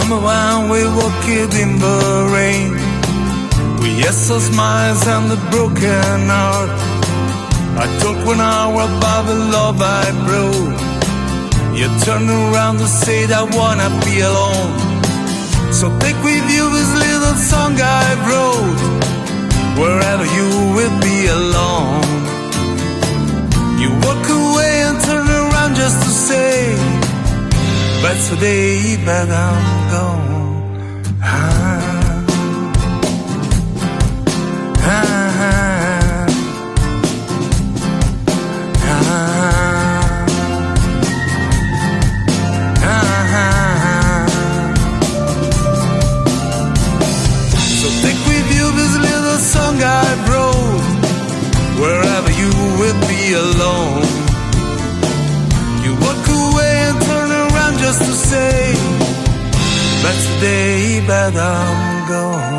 Remember when we walked in the rain, we had some smiles and a broken heart. I took 1 hour about the love I broke. You turned around to say that I wanna be alone. So take with you this little song I wrote, wherever you will be alone. You walk away and turn around just to say, but today that I'm gone. So take with you this little song I wrote, wherever you will be alone. You walk away and turn around just to say, but today that I'm gone.